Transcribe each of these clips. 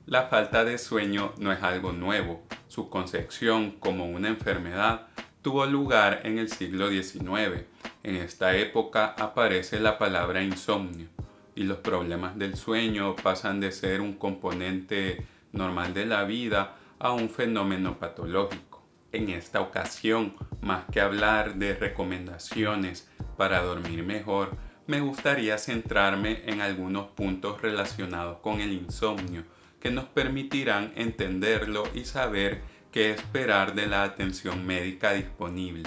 La falta de sueño no es algo nuevo. Su concepción como una enfermedad tuvo lugar en el siglo XIX. En esta época aparece la palabra insomnio y los problemas del sueño pasan de ser un componente normal de la vida a un fenómeno patológico. En esta ocasión, más que hablar de recomendaciones para dormir mejor, me gustaría centrarme en algunos puntos relacionados con el insomnio que nos permitirán entenderlo y saber qué esperar de la atención médica disponible.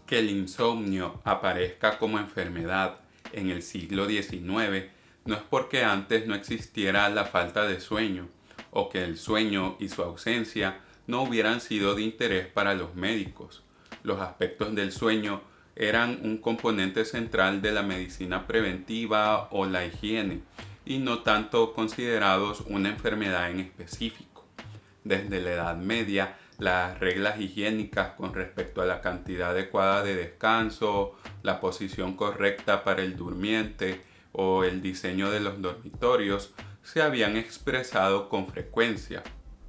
Que el insomnio aparezca como enfermedad en el siglo XIX no es porque antes no existiera la falta de sueño o que el sueño y su ausencia no hubieran sido de interés para los médicos. Los aspectos del sueño eran un componente central de la medicina preventiva o la higiene y no tanto considerados una enfermedad en específico. Desde la Edad Media, las reglas higiénicas con respecto a la cantidad adecuada de descanso, la posición correcta para el durmiente o el diseño de los dormitorios se habían expresado con frecuencia.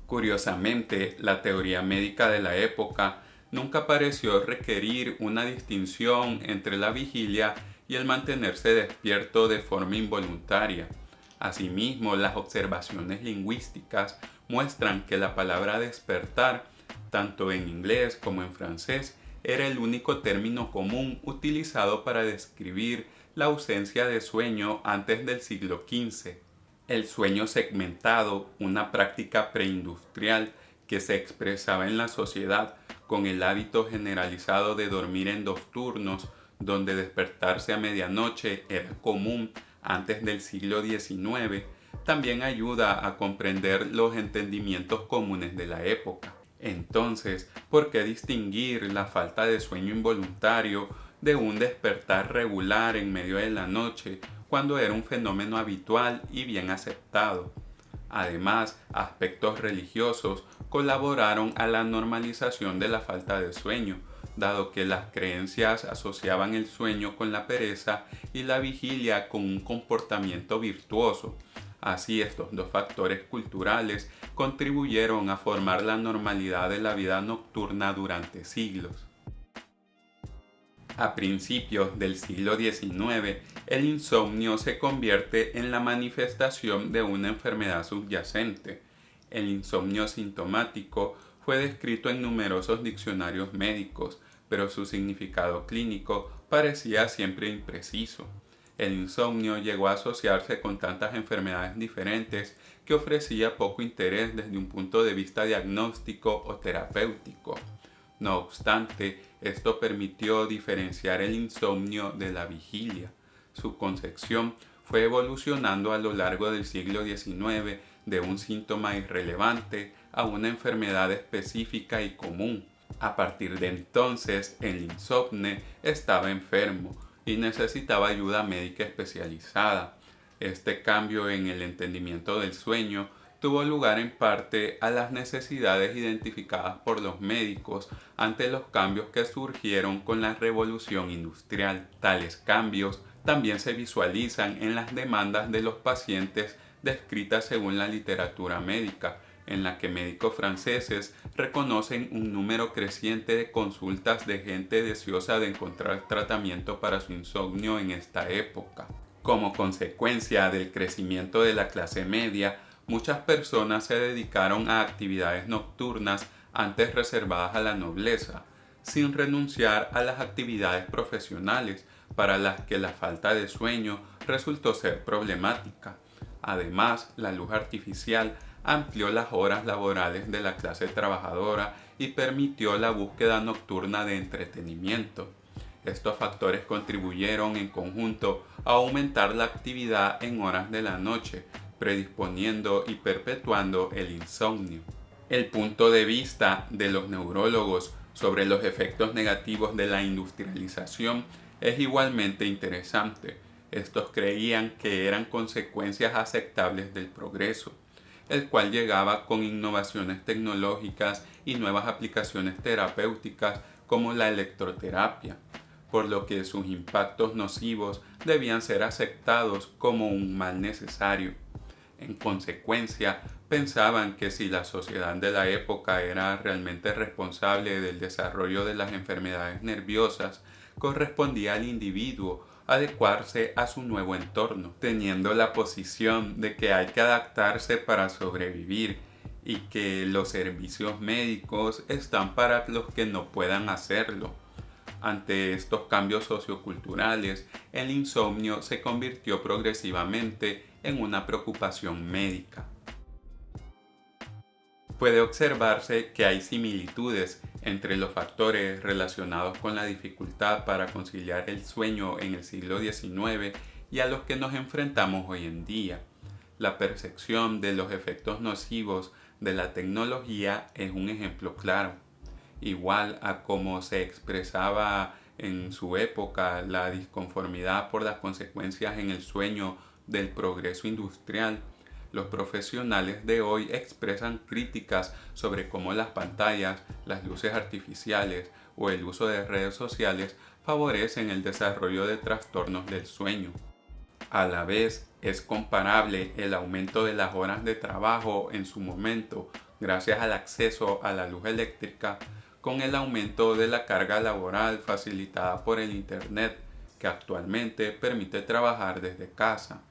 Curiosamente, la teoría médica de la época nunca pareció requerir una distinción entre la vigilia y el mantenerse despierto de forma involuntaria. Asimismo, las observaciones lingüísticas muestran que la palabra despertar, tanto en inglés como en francés, era el único término común utilizado para describir la ausencia de sueño antes del siglo XV. El sueño segmentado, una práctica preindustrial que se expresaba en la sociedad con el hábito generalizado de dormir en dos turnos, donde despertarse a medianoche era común antes del siglo XIX, también ayuda a comprender los entendimientos comunes de la época. Entonces, ¿por qué distinguir la falta de sueño involuntario de un despertar regular en medio de la noche cuando era un fenómeno habitual y bien aceptado? Además, aspectos religiosos colaboraron a la normalización de la falta de sueño, dado que las creencias asociaban el sueño con la pereza y la vigilia con un comportamiento virtuoso. Así, estos dos factores culturales contribuyeron a formar la normalidad de la vida nocturna durante siglos. A principios del siglo XIX, el insomnio se convierte en la manifestación de una enfermedad subyacente. El insomnio sintomático fue descrito en numerosos diccionarios médicos, pero su significado clínico parecía siempre impreciso. El insomnio llegó a asociarse con tantas enfermedades diferentes que ofrecía poco interés desde un punto de vista diagnóstico o terapéutico. No obstante, esto permitió diferenciar el insomnio de la vigilia. Su concepción fue evolucionando a lo largo del siglo XIX de un síntoma irrelevante a una enfermedad específica y común. A partir de entonces, el insomne estaba enfermo y necesitaba ayuda médica especializada. Este cambio en el entendimiento del sueño tuvo lugar en parte a las necesidades identificadas por los médicos ante los cambios que surgieron con la revolución industrial. Tales cambios también se visualizan en las demandas de los pacientes descritas según la literatura médica, en la que médicos franceses reconocen un número creciente de consultas de gente deseosa de encontrar tratamiento para su insomnio en esta época. Como consecuencia del crecimiento de la clase media, muchas personas se dedicaron a actividades nocturnas antes reservadas a la nobleza, sin renunciar a las actividades profesionales para las que la falta de sueño resultó ser problemática. Además, la luz artificial amplió las horas laborales de la clase trabajadora y permitió la búsqueda nocturna de entretenimiento. Estos factores contribuyeron en conjunto a aumentar la actividad en horas de la noche, predisponiendo y perpetuando el insomnio. El punto de vista de los neurólogos sobre los efectos negativos de la industrialización es igualmente interesante. Estos creían que eran consecuencias aceptables del progreso. el cual llegaba con innovaciones tecnológicas y nuevas aplicaciones terapéuticas como la electroterapia, por lo que sus impactos nocivos debían ser aceptados como un mal necesario. En consecuencia, pensaban que si la sociedad de la época era realmente responsable del desarrollo de las enfermedades nerviosas, correspondía al individuo adecuarse a su nuevo entorno, teniendo la posición de que hay que adaptarse para sobrevivir y que los servicios médicos están para los que no puedan hacerlo. Ante estos cambios socioculturales, el insomnio se convirtió progresivamente en una preocupación médica. Puede observarse que hay similitudes entre los factores relacionados con la dificultad para conciliar el sueño en el siglo XIX y a los que nos enfrentamos hoy en día. La percepción de los efectos nocivos de la tecnología es un ejemplo claro. Igual a cómo se expresaba en su época la disconformidad por las consecuencias en el sueño del progreso industrial, los profesionales de hoy expresan críticas sobre cómo las pantallas, las luces artificiales o el uso de redes sociales favorecen el desarrollo de trastornos del sueño. A la vez, es comparable el aumento de las horas de trabajo en su momento, gracias al acceso a la luz eléctrica, con el aumento de la carga laboral facilitada por el Internet, que actualmente permite trabajar desde casa.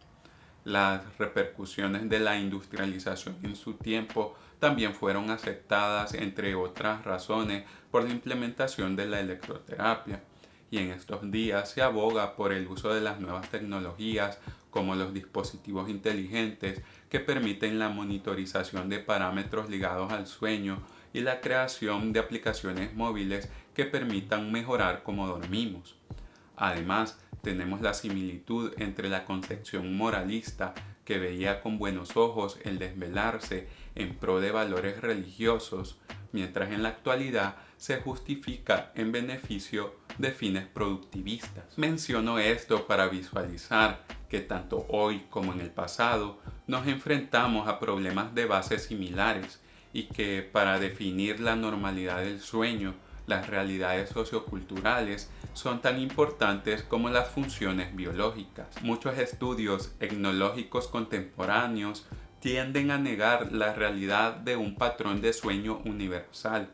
Las repercusiones de la industrialización en su tiempo también fueron aceptadas, entre otras razones, por la implementación de la electroterapia, y en estos días se aboga por el uso de las nuevas tecnologías como los dispositivos inteligentes que permiten la monitorización de parámetros ligados al sueño y la creación de aplicaciones móviles que permitan mejorar cómo dormimos. Además, tenemos la similitud entre la concepción moralista que veía con buenos ojos el desvelarse en pro de valores religiosos, mientras en la actualidad se justifica en beneficio de fines productivistas. Menciono esto para visualizar que tanto hoy como en el pasado nos enfrentamos a problemas de base similares y que para definir la normalidad del sueño, las realidades socioculturales son tan importantes como las funciones biológicas. Muchos estudios etnológicos contemporáneos tienden a negar la realidad de un patrón de sueño universal.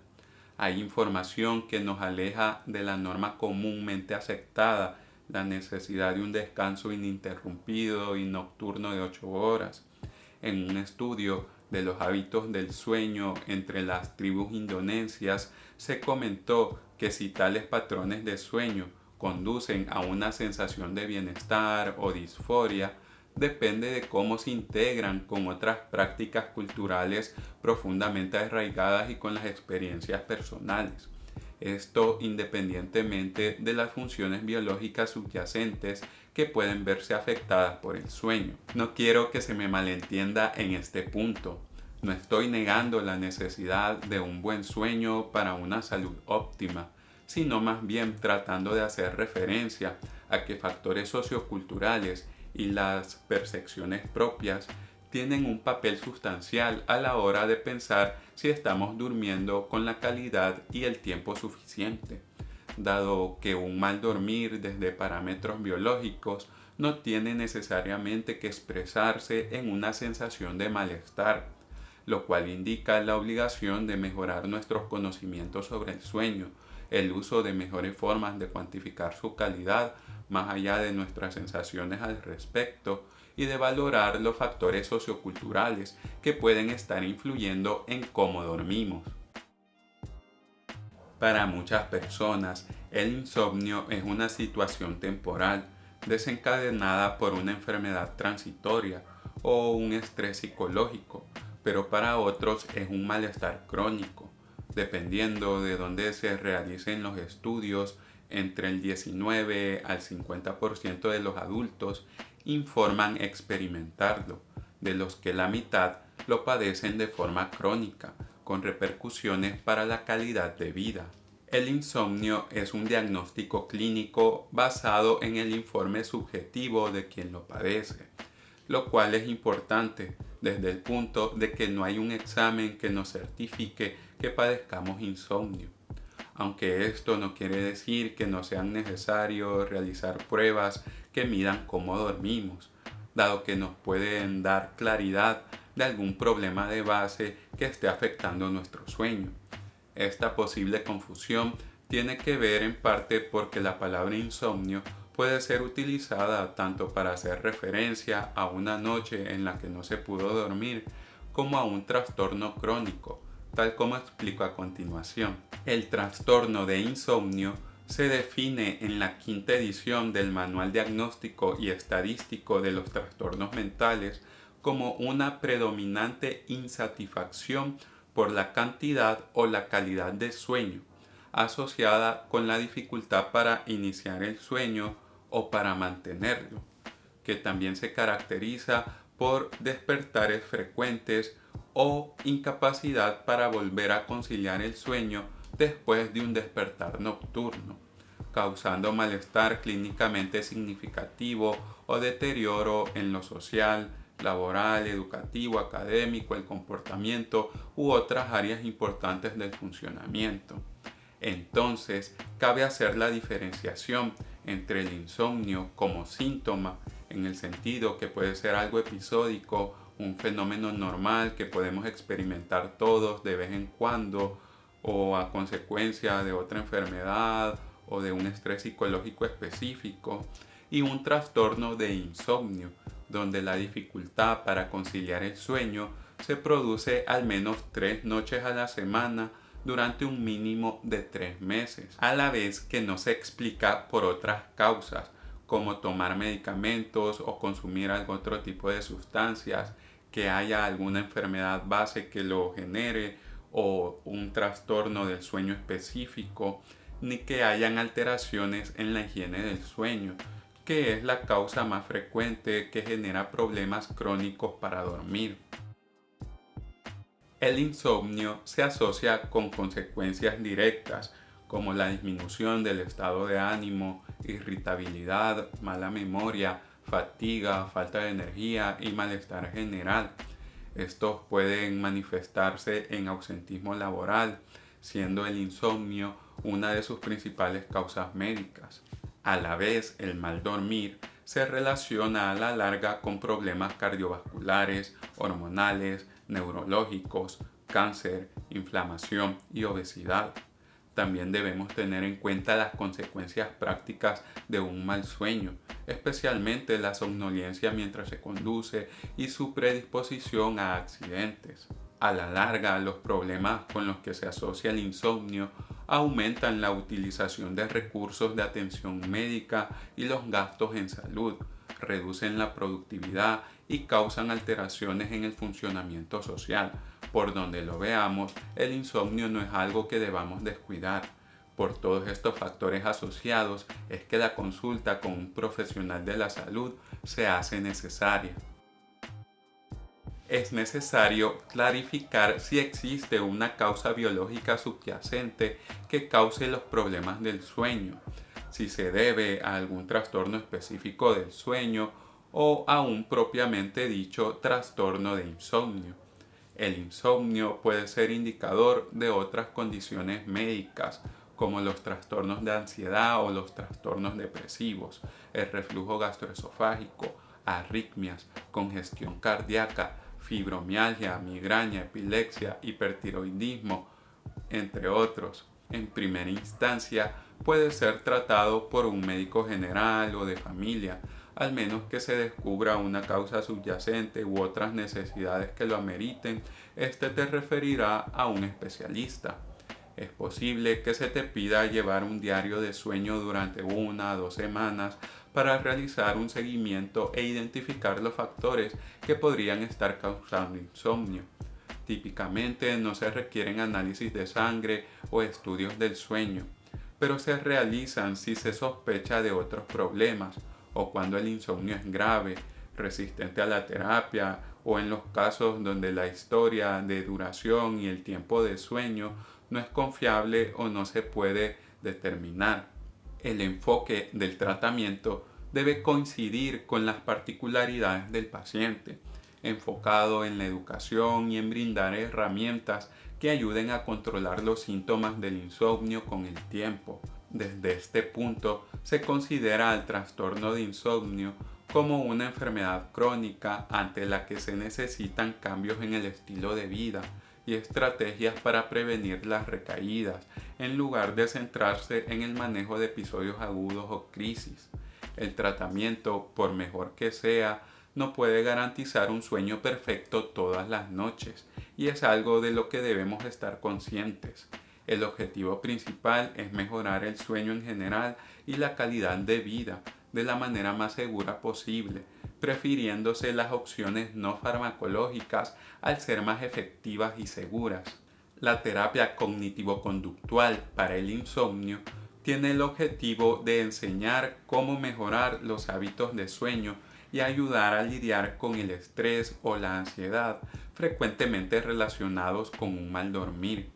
Hay información que nos aleja de la norma comúnmente aceptada, la necesidad de un descanso ininterrumpido y nocturno de 8 horas. En un estudio de los hábitos del sueño entre las tribus indonesias, se comentó que si tales patrones de sueño conducen a una sensación de bienestar o disforia, depende de cómo se integran con otras prácticas culturales profundamente arraigadas y con las experiencias personales. Esto independientemente de las funciones biológicas subyacentes que pueden verse afectadas por el sueño. No quiero que se me malentienda en este punto. No estoy negando la necesidad de un buen sueño para una salud óptima, sino más bien tratando de hacer referencia a que factores socioculturales y las percepciones propias tienen un papel sustancial a la hora de pensar si estamos durmiendo con la calidad y el tiempo suficiente, dado que un mal dormir desde parámetros biológicos no tiene necesariamente que expresarse en una sensación de malestar, lo cual indica la obligación de mejorar nuestros conocimientos sobre el sueño, el uso de mejores formas de cuantificar su calidad más allá de nuestras sensaciones al respecto y de valorar los factores socioculturales que pueden estar influyendo en cómo dormimos. Para muchas personas, el insomnio es una situación temporal desencadenada por una enfermedad transitoria o un estrés psicológico, pero para otros es un malestar crónico. Dependiendo de dónde se realicen los estudios, entre el 19 al 50% de los adultos informan experimentarlo, de los que la mitad lo padecen de forma crónica, con repercusiones para la calidad de vida. El insomnio es un diagnóstico clínico basado en el informe subjetivo de quien lo padece, lo cual es importante, desde el punto de que no hay un examen que nos certifique que padezcamos insomnio. Aunque esto no quiere decir que no sean necesarios realizar pruebas que midan cómo dormimos, dado que nos pueden dar claridad de algún problema de base que esté afectando nuestro sueño. Esta posible confusión tiene que ver en parte porque la palabra insomnio puede ser utilizada tanto para hacer referencia a una noche en la que no se pudo dormir, como a un trastorno crónico, tal como explico a continuación. El trastorno de insomnio se define en la quinta edición del Manual Diagnóstico y Estadístico de los Trastornos Mentales como una predominante insatisfacción por la cantidad o la calidad de sueño, asociada con la dificultad para iniciar el sueño o para mantenerlo, que también se caracteriza por despertares frecuentes o incapacidad para volver a conciliar el sueño después de un despertar nocturno, causando malestar clínicamente significativo o deterioro en lo social, laboral, educativo, académico, el comportamiento u otras áreas importantes del funcionamiento. Entonces, cabe hacer la diferenciación entre el insomnio como síntoma, en el sentido que puede ser algo episódico, un fenómeno normal que podemos experimentar todos de vez en cuando, o a consecuencia de otra enfermedad o de un estrés psicológico específico, y un trastorno de insomnio, donde la dificultad para conciliar el sueño se produce al menos 3 noches a la semana durante un mínimo de 3 meses, a la vez que no se explica por otras causas, como tomar medicamentos o consumir algún otro tipo de sustancias, que haya alguna enfermedad base que lo genere o un trastorno del sueño específico, ni que hayan alteraciones en la higiene del sueño, que es la causa más frecuente que genera problemas crónicos para dormir. El insomnio se asocia con consecuencias directas como la disminución del estado de ánimo, irritabilidad, mala memoria, fatiga, falta de energía y malestar general. Estos pueden manifestarse en ausentismo laboral, siendo el insomnio una de sus principales causas médicas. A la vez, el mal dormir se relaciona a la larga con problemas cardiovasculares, hormonales, neurológicos, cáncer, inflamación y obesidad. También debemos tener en cuenta las consecuencias prácticas de un mal sueño, especialmente la somnolencia mientras se conduce y su predisposición a accidentes. A la larga, los problemas con los que se asocia el insomnio aumentan la utilización de recursos de atención médica y los gastos en salud, reducen la productividad y causan alteraciones en el funcionamiento social. Por donde lo veamos, el insomnio no es algo que debamos descuidar. Por todos estos factores asociados es que la consulta con un profesional de la salud se hace necesaria. Es necesario clarificar si existe una causa biológica subyacente que cause los problemas del sueño, si se debe a algún trastorno específico del sueño o a un propiamente dicho trastorno de insomnio. El insomnio puede ser indicador de otras condiciones médicas, como los trastornos de ansiedad o los trastornos depresivos, el reflujo gastroesofágico, arritmias, congestión cardíaca, fibromialgia, migraña, epilepsia, hipertiroidismo, entre otros. En primera instancia, puede ser tratado por un médico general o de familia, al menos que se descubra una causa subyacente u otras necesidades que lo ameriten. Este te referirá a un especialista. Es posible que se te pida llevar un diario de sueño durante 1 a 2 semanas para realizar un seguimiento e identificar los factores que podrían estar causando insomnio. Típicamente no se requieren análisis de sangre o estudios del sueño, pero se realizan si se sospecha de otros problemas o cuando el insomnio es grave, resistente a la terapia, o en los casos donde la historia de duración y el tiempo de sueño no es confiable o no se puede determinar. El enfoque del tratamiento debe coincidir con las particularidades del paciente. enfocado en la educación y en brindar herramientas que ayuden a controlar los síntomas del insomnio con el tiempo. Desde este punto, se considera al trastorno de insomnio como una enfermedad crónica ante la que se necesitan cambios en el estilo de vida y estrategias para prevenir las recaídas, en lugar de centrarse en el manejo de episodios agudos o crisis. El tratamiento, por mejor que sea, no puede garantizar un sueño perfecto todas las noches, y es algo de lo que debemos estar conscientes. El objetivo principal es mejorar el sueño en general y la calidad de vida de la manera más segura posible, prefiriéndose las opciones no farmacológicas al ser más efectivas y seguras. La terapia cognitivo-conductual para el insomnio tiene el objetivo de enseñar cómo mejorar los hábitos de sueño y ayudar a lidiar con el estrés o la ansiedad frecuentemente relacionados con un mal dormir.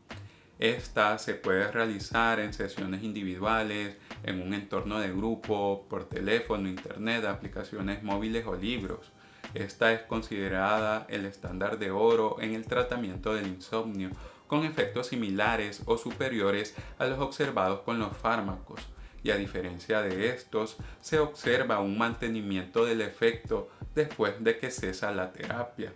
Esta se puede realizar en sesiones individuales, en un entorno de grupo, por teléfono, internet, aplicaciones móviles o libros. Esta es considerada el estándar de oro en el tratamiento del insomnio, con efectos similares o superiores a los observados con los fármacos. Y a diferencia de estos, se observa un mantenimiento del efecto después de que cesa la terapia.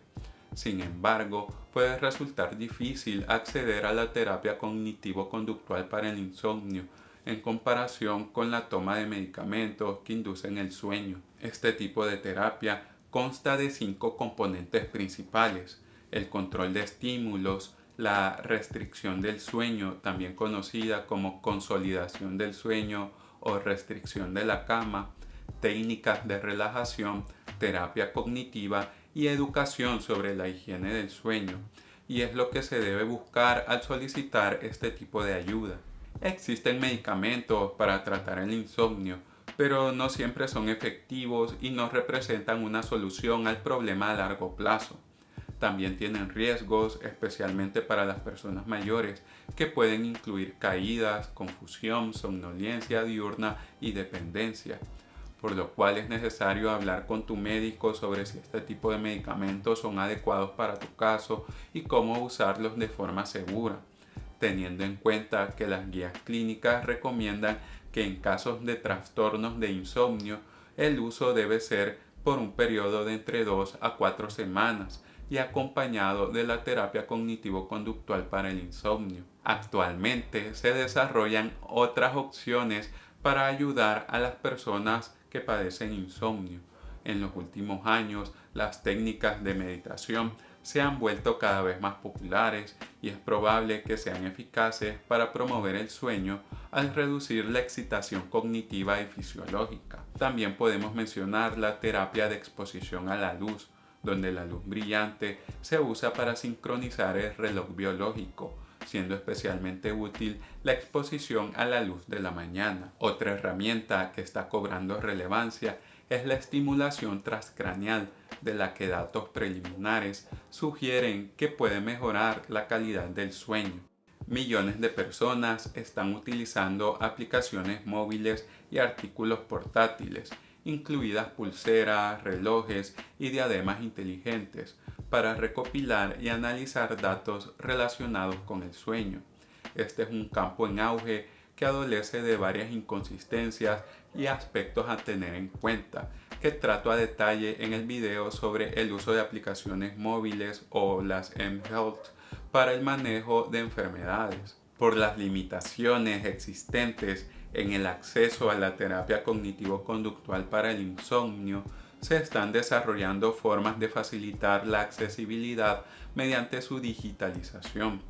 Sin embargo, puede resultar difícil acceder a la terapia cognitivo-conductual para el insomnio en comparación con la toma de medicamentos que inducen el sueño. Este tipo de terapia consta de 5 componentes principales: el control de estímulos, la restricción del sueño, también conocida como consolidación del sueño o restricción de la cama, técnicas de relajación, terapia cognitiva y educación sobre la higiene del sueño, y es lo que se debe buscar al solicitar este tipo de ayuda. Existen medicamentos para tratar el insomnio, pero no siempre son efectivos y no representan una solución al problema a largo plazo. También tienen riesgos, especialmente para las personas mayores, que pueden incluir caídas, confusión, somnolencia diurna y dependencia, por lo cual es necesario hablar con tu médico sobre si este tipo de medicamentos son adecuados para tu caso y cómo usarlos de forma segura, teniendo en cuenta que las guías clínicas recomiendan que en casos de trastornos de insomnio el uso debe ser por un periodo de entre 2 a 4 semanas y acompañado de la terapia cognitivo-conductual para el insomnio. Actualmente se desarrollan otras opciones para ayudar a las personas que padecen insomnio. En los últimos años, las técnicas de meditación se han vuelto cada vez más populares y es probable que sean eficaces para promover el sueño al reducir la excitación cognitiva y fisiológica. También podemos mencionar la terapia de exposición a la luz, donde la luz brillante se usa para sincronizar el reloj biológico, siendo especialmente útil la exposición a la luz de la mañana. Otra herramienta que está cobrando relevancia es la estimulación transcraneal, de la que datos preliminares sugieren que puede mejorar la calidad del sueño. Millones de personas están utilizando aplicaciones móviles y artículos portátiles, incluidas pulseras, relojes y diademas inteligentes, para recopilar y analizar datos relacionados con el sueño. Este es un campo en auge que adolece de varias inconsistencias y aspectos a tener en cuenta, que trato a detalle en el video sobre el uso de aplicaciones móviles o las mHealth para el manejo de enfermedades. Por las limitaciones existentes en el acceso a la terapia cognitivo-conductual para el insomnio, se están desarrollando formas de facilitar la accesibilidad mediante su digitalización.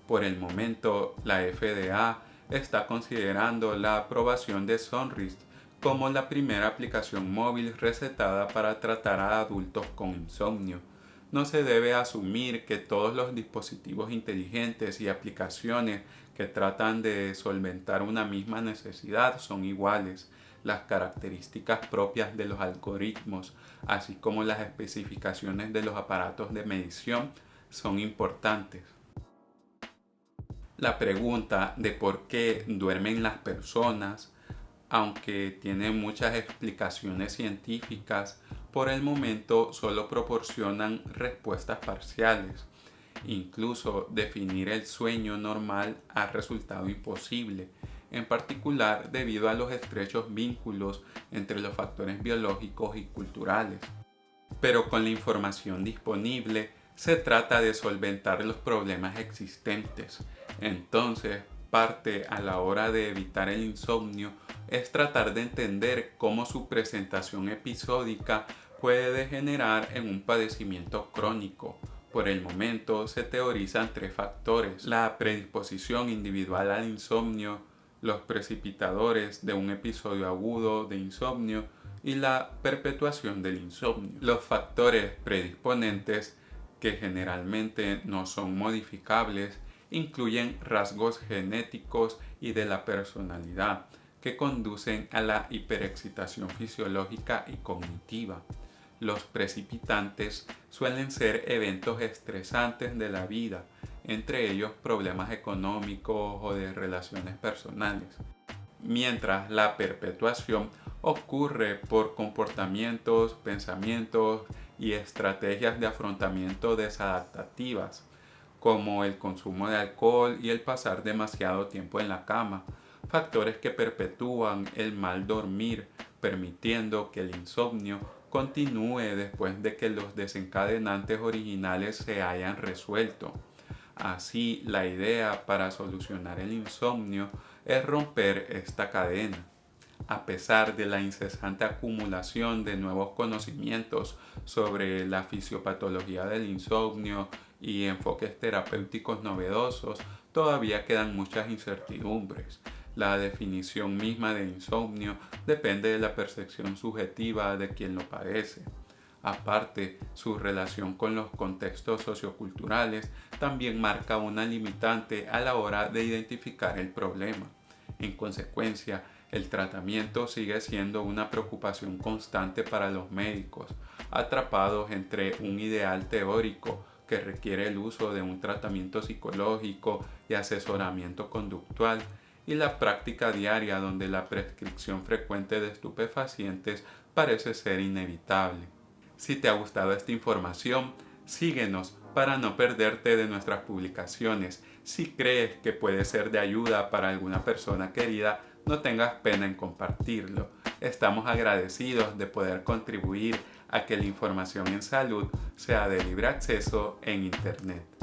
Por el momento, la FDA está considerando la aprobación de Sonrist como la primera aplicación móvil recetada para tratar a adultos con insomnio. No se debe asumir que todos los dispositivos inteligentes y aplicaciones que tratan de solventar una misma necesidad son iguales. Las características propias de los algoritmos, así como las especificaciones de los aparatos de medición, son importantes. La pregunta de por qué duermen las personas, aunque tiene muchas explicaciones científicas, por el momento solo proporcionan respuestas parciales. Incluso definir el sueño normal ha resultado imposible, en particular debido a los estrechos vínculos entre los factores biológicos y culturales. Pero con la información disponible, se trata de solventar los problemas existentes. Entonces, parte a la hora de evitar el insomnio es tratar de entender cómo su presentación episódica puede degenerar en un padecimiento crónico. Por el momento se teorizan 3 factores: la predisposición individual al insomnio, los precipitadores de un episodio agudo de insomnio y la perpetuación del insomnio. Los factores predisponentes, que generalmente no son modificables, incluyen rasgos genéticos y de la personalidad que conducen a la hiperexcitación fisiológica y cognitiva. Los precipitantes suelen ser eventos estresantes de la vida, entre ellos problemas económicos o de relaciones personales, mientras la perpetuación ocurre por comportamientos, pensamientos y estrategias de afrontamiento desadaptativas, como el consumo de alcohol y el pasar demasiado tiempo en la cama, factores que perpetúan el mal dormir, permitiendo que el insomnio continúe después de que los desencadenantes originales se hayan resuelto. Así, la idea para solucionar el insomnio es romper esta cadena. A pesar de la incesante acumulación de nuevos conocimientos sobre la fisiopatología del insomnio y enfoques terapéuticos novedosos, todavía quedan muchas incertidumbres. La definición misma de insomnio depende de la percepción subjetiva de quien lo padece. Aparte, su relación con los contextos socioculturales también marca una limitante a la hora de identificar el problema. En consecuencia, el tratamiento sigue siendo una preocupación constante para los médicos, atrapados entre un ideal teórico que requiere el uso de un tratamiento psicológico y asesoramiento conductual, y la práctica diaria donde la prescripción frecuente de estupefacientes parece ser inevitable. Si te ha gustado esta información, síguenos para no perderte de nuestras publicaciones. Si crees que puede ser de ayuda para alguna persona querida, no tengas pena en compartirlo. Estamos agradecidos de poder contribuir a que la información en salud sea de libre acceso en Internet.